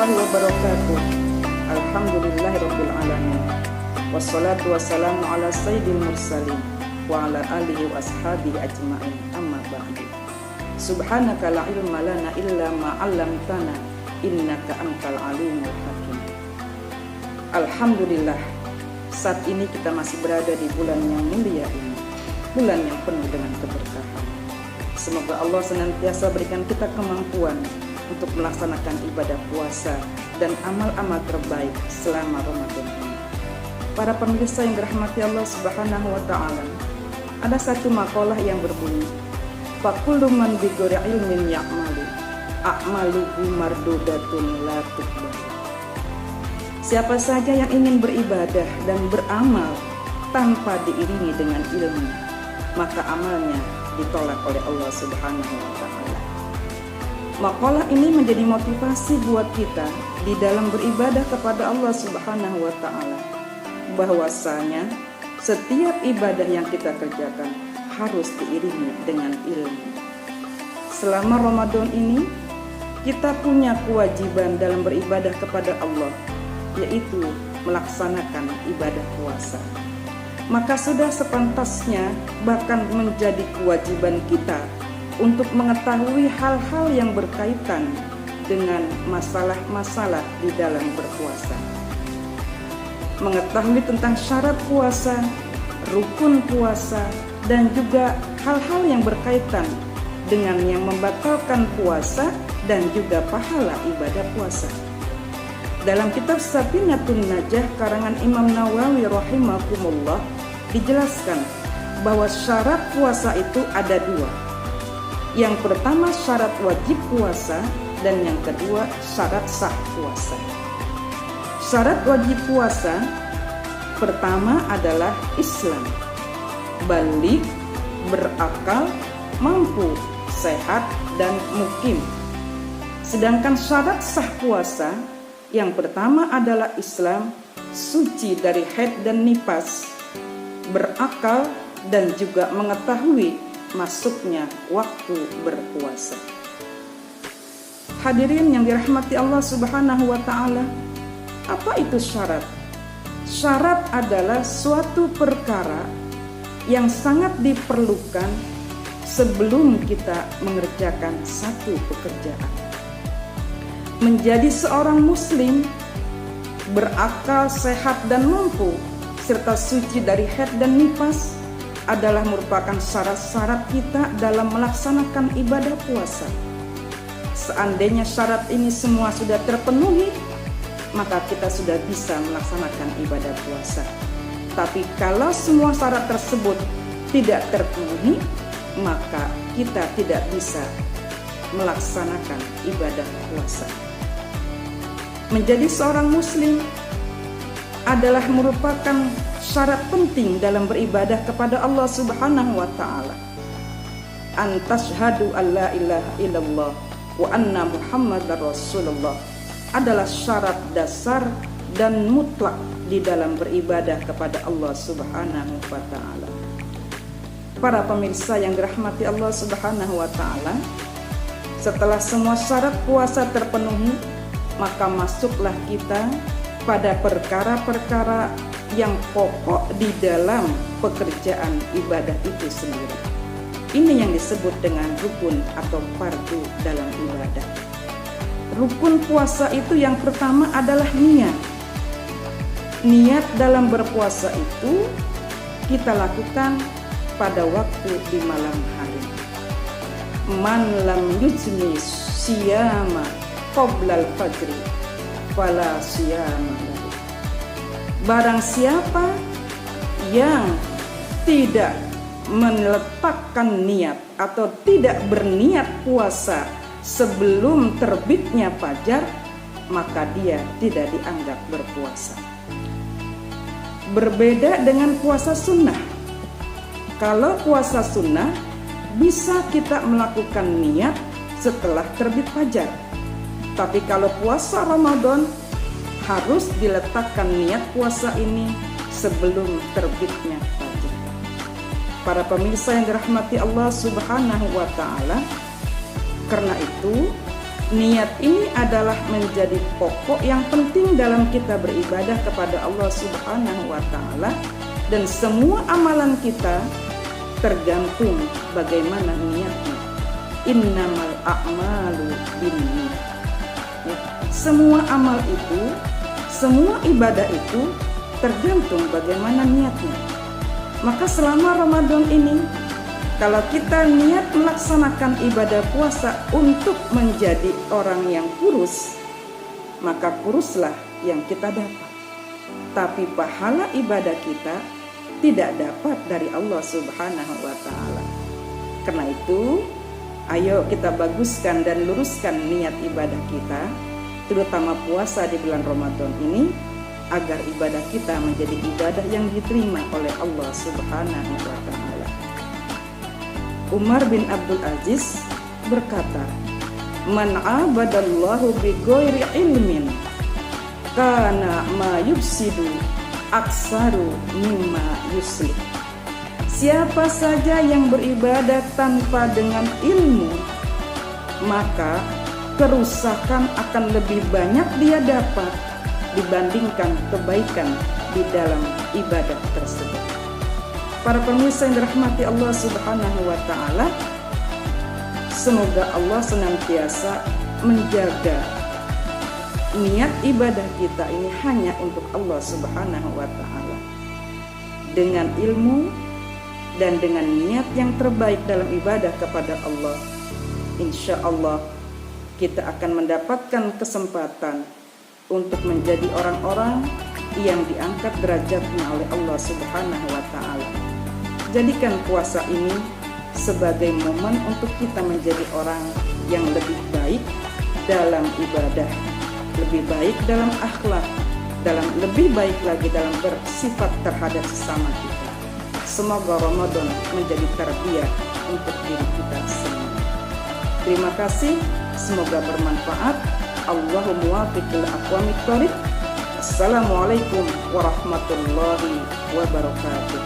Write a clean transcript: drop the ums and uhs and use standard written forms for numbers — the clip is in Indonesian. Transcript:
warahmatullahi wabarakatuh. Alhamdulillahirabbil alamin. Wassalatu wassalamu ala sayyidil mursalin wa ala alihi wa ashabihi ajma'in. Amma ba'du. Subhanaka la ilma lana illa ma 'allamtana innaka antal alimul hakim. Alhamdulillah, saat ini kita masih berada di bulan yang mulia ini, bulan yang penuh dengan keberkahan. Semoga Allah senantiasa berikan kita kemampuan untuk melaksanakan ibadah puasa dan amal-amal terbaik selama Ramadan ini. Para pemirsa yang dirahmati Allah Subhanahu wa ta'ala, ada satu makalah yang berbunyi, Fakullu man bi ghairi ilmin ya'malu, a'maluhu mardudatun la tuqbal. Siapa saja yang ingin beribadah dan beramal tanpa diiringi dengan ilmu, maka amalnya ditolak oleh Allah Subhanahu wa ta'ala. Makalah ini menjadi motivasi buat kita di dalam beribadah kepada Allah Subhanahu wa ta'ala, bahwasanya setiap ibadah yang kita kerjakan harus diiringi dengan ilmu. Selama Ramadan ini kita punya kewajiban dalam beribadah kepada Allah, yaitu melaksanakan ibadah puasa. Maka sudah sepantasnya, bahkan menjadi kewajiban kita untuk mengetahui hal-hal yang berkaitan dengan masalah-masalah di dalam berpuasa. Mengetahui tentang syarat puasa, rukun puasa, dan juga hal-hal yang berkaitan dengan yang membatalkan puasa dan juga pahala ibadah puasa. Dalam kitab Safinatun Najah karangan Imam Nawawi rahimahumullah dijelaskan bahwa syarat puasa itu ada dua. Yang pertama syarat wajib puasa dan yang kedua syarat sah puasa. Syarat wajib puasa pertama adalah Islam, baligh, berakal, mampu, sehat, dan mukim. Sedangkan syarat sah puasa yang pertama adalah Islam, suci dari haid dan nifas, berakal, dan juga mengetahui masuknya waktu berpuasa. Hadirin yang dirahmati Allah Subhanahu wa ta'ala, apa itu syarat? Syarat adalah suatu perkara yang sangat diperlukan sebelum kita mengerjakan satu pekerjaan. Menjadi seorang muslim, berakal, sehat, dan mampu, serta suci dari haid dan nifas adalah merupakan syarat-syarat kita dalam melaksanakan ibadah puasa. Seandainya syarat ini semua sudah terpenuhi, maka kita sudah bisa melaksanakan ibadah puasa. Tapi kalau semua syarat tersebut tidak terpenuhi, maka kita tidak bisa melaksanakan ibadah puasa. Menjadi seorang muslim adalah merupakan syarat penting dalam beribadah kepada Allah Subhanahu wa ta'ala. An tashhadu an la ilaha illallah wa anna Muhammadar Rasulullah adalah syarat dasar dan mutlak di dalam beribadah kepada Allah Subhanahu wa ta'ala. Para pemirsa yang dirahmati Allah Subhanahu wa ta'ala, setelah semua syarat puasa terpenuhi, maka masuklah kita pada perkara-perkara yang pokok di dalam pekerjaan ibadah itu sendiri. Ini yang disebut dengan rukun atau fardu dalam ibadah. Rukun puasa itu yang pertama adalah niat. Niat dalam berpuasa itu kita lakukan pada waktu di malam hari. Man lam yujmi siyama qoblal fajri fala siyama lahu. Barang siapa yang tidak meletakkan niat atau tidak berniat puasa sebelum terbitnya fajar, maka dia tidak dianggap berpuasa. Berbeda dengan puasa sunnah. Kalau puasa sunnah bisa kita melakukan niat setelah terbit fajar. Tapi kalau puasa Ramadan harus diletakkan niat puasa ini sebelum terbitnya fajar. Para pemirsa yang dirahmati Allah Subhanahu wa ta'ala, karena itu Niat ini adalah menjadi pokok yang penting dalam kita beribadah kepada Allah Subhanahu wa Ta'ala, dan semua amalan kita tergantung bagaimana niatnya. Innamal a'malu binniyat. Ya, semua amal itu, semua ibadah itu tergantung bagaimana niatnya. Maka selama Ramadan ini, kalau kita niat melaksanakan ibadah puasa untuk menjadi orang yang kurus, maka kuruslah yang kita dapat. Tapi pahala ibadah kita tidak dapat dari Allah Subhanahu wa Ta'ala. Karena itu, ayo kita baguskan dan luruskan niat ibadah kita, terutama puasa di bulan Ramadan ini, agar ibadah kita menjadi ibadah yang diterima oleh Allah Subhanahu wa Ta'ala. Umar bin Abdul Aziz berkata, "Man abadallahu bi ghairi ilmin kana ma yufsidu aksaru mimma yuslih." Siapa saja yang beribadah tanpa dengan ilmu, maka kerusakan akan lebih banyak dia dapat dibandingkan kebaikan di dalam ibadah tersebut. Para pemirsa yang dirahmati Allah Subhanahu wa Ta'ala, semoga Allah senantiasa menjaga niat ibadah kita ini hanya untuk Allah Subhanahu wa Ta'ala, dengan ilmu dan dengan niat yang terbaik dalam ibadah kepada Allah. Insya Allah kita akan mendapatkan kesempatan untuk menjadi orang-orang yang diangkat derajatnya oleh Allah Subhanahu wa Ta'ala. Jadikan puasa ini sebagai momen untuk kita menjadi orang yang lebih baik dalam ibadah, lebih baik dalam akhlak, lebih baik lagi dalam bersifat terhadap sesama kita. Semoga Ramadan menjadi tarbiyah untuk diri kita semua. Terima kasih, semoga bermanfaat. Allahumma muwaffiq lil aqwamit thoriq. Assalamualaikum warahmatullahi wabarakatuh.